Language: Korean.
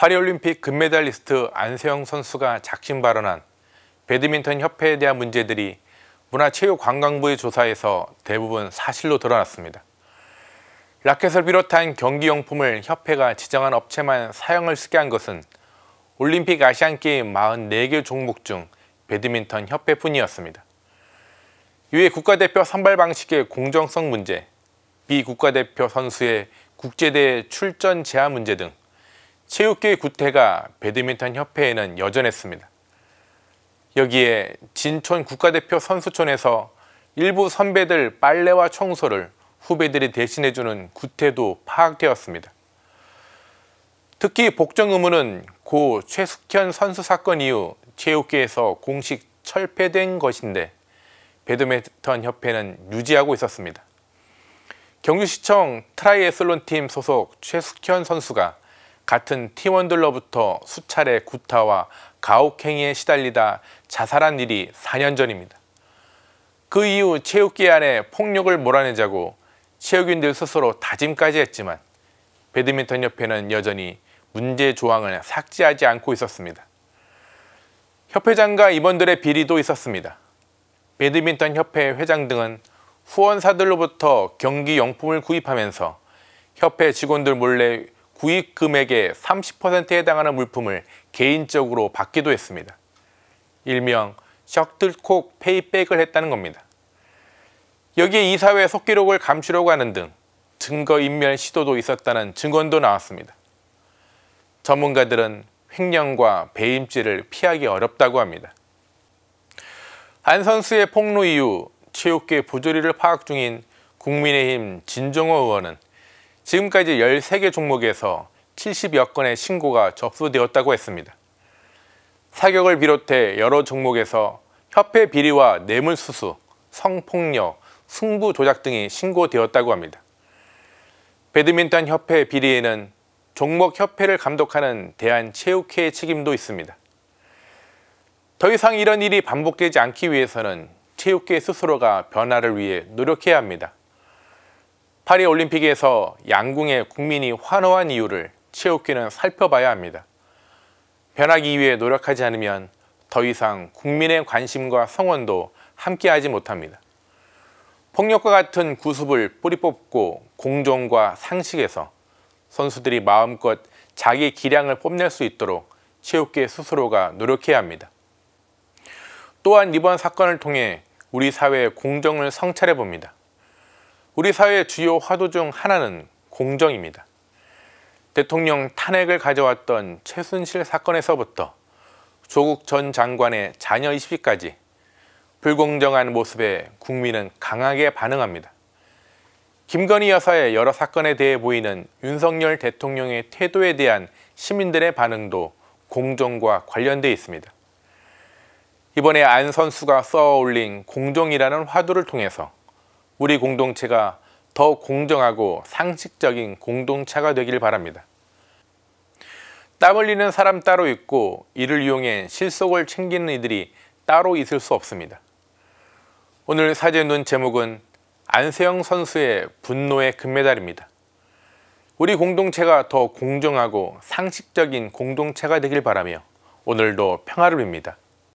파리올림픽 금메달리스트 안세영 선수가 작심 발언한 배드민턴 협회에 대한 문제들이 문화체육관광부의 조사에서 대부분 사실로 드러났습니다. 라켓을 비롯한 경기용품을 협회가 지정한 업체만 사용을 쓰게 한 것은 올림픽 아시안게임 44개 종목 중 배드민턴 협회뿐이었습니다. 이외 국가대표 선발 방식의 공정성 문제, 비국가대표 선수의 국제대회 출전 제한 문제 등 체육계의 구태가 배드민턴 협회에는 여전했습니다. 여기에 진촌 국가대표 선수촌에서 일부 선배들 빨래와 청소를 후배들이 대신해주는 구태도 파악되었습니다. 특히 복정 의무는 고 최숙현 선수 사건 이후 체육계에서 공식 철폐된 것인데 배드민턴 협회는 유지하고 있었습니다. 경주시청 트라이애슬론팀 소속 최숙현 선수가 같은 팀원들로부터 수차례 구타와 가혹행위에 시달리다 자살한 일이 4년 전입니다. 그 이후 체육계 안에 폭력을 몰아내자고 체육인들 스스로 다짐까지 했지만 배드민턴 협회는 여전히 문제 조항을 삭제하지 않고 있었습니다. 협회장과 임원들의 비리도 있었습니다. 배드민턴 협회 회장 등은 후원사들로부터 경기 용품을 구입하면서 협회 직원들 몰래 구입 금액의 30%에 해당하는 물품을 개인적으로 받기도 했습니다. 일명 셔틀콕 페이백을 했다는 겁니다. 여기에 이사회 속기록을 감추려고 하는 등 증거인멸 시도도 있었다는 증언도 나왔습니다. 전문가들은 횡령과 배임죄를 피하기 어렵다고 합니다. 안 선수의 폭로 이후 체육계 부조리를 파악 중인 국민의힘 진종호 의원은 지금까지 13개 종목에서 70여 건의 신고가 접수되었다고 했습니다. 사격을 비롯해 여러 종목에서 협회 비리와 뇌물수수, 성폭력, 승부 조작 등이 신고되었다고 합니다. 배드민턴 협회 비리에는 종목 협회를 감독하는 대한체육회의 책임도 있습니다. 더 이상 이런 일이 반복되지 않기 위해서는 체육계 스스로가 변화를 위해 노력해야 합니다. 파리올림픽에서 양궁의 국민이 환호한 이유를 체육계는 살펴봐야 합니다. 변하기 위해 노력하지 않으면 더 이상 국민의 관심과 성원도 함께하지 못합니다. 폭력과 같은 구습을 뿌리 뽑고 공정과 상식에서 선수들이 마음껏 자기 기량을 뽐낼 수 있도록 체육계 스스로가 노력해야 합니다. 또한 이번 사건을 통해 우리 사회의 공정을 성찰해 봅니다. 우리 사회의 주요 화두 중 하나는 공정입니다. 대통령 탄핵을 가져왔던 최순실 사건에서부터 조국 전 장관의 자녀 입시까지 불공정한 모습에 국민은 강하게 반응합니다. 김건희 여사의 여러 사건에 대해 보이는 윤석열 대통령의 태도에 대한 시민들의 반응도 공정과 관련되어 있습니다. 이번에 안 선수가 써올린 공정이라는 화두를 통해서 우리 공동체가 더 공정하고 상식적인 공동체가 되길 바랍니다. 땀 흘리는 사람 따로 있고 이를 이용해 실속을 챙기는 이들이 따로 있을 수 없습니다. 오늘 사제 눈 제목은 안세영 선수의 분노의 금메달입니다. 우리 공동체가 더 공정하고 상식적인 공동체가 되길 바라며 오늘도 평화를 빕니다.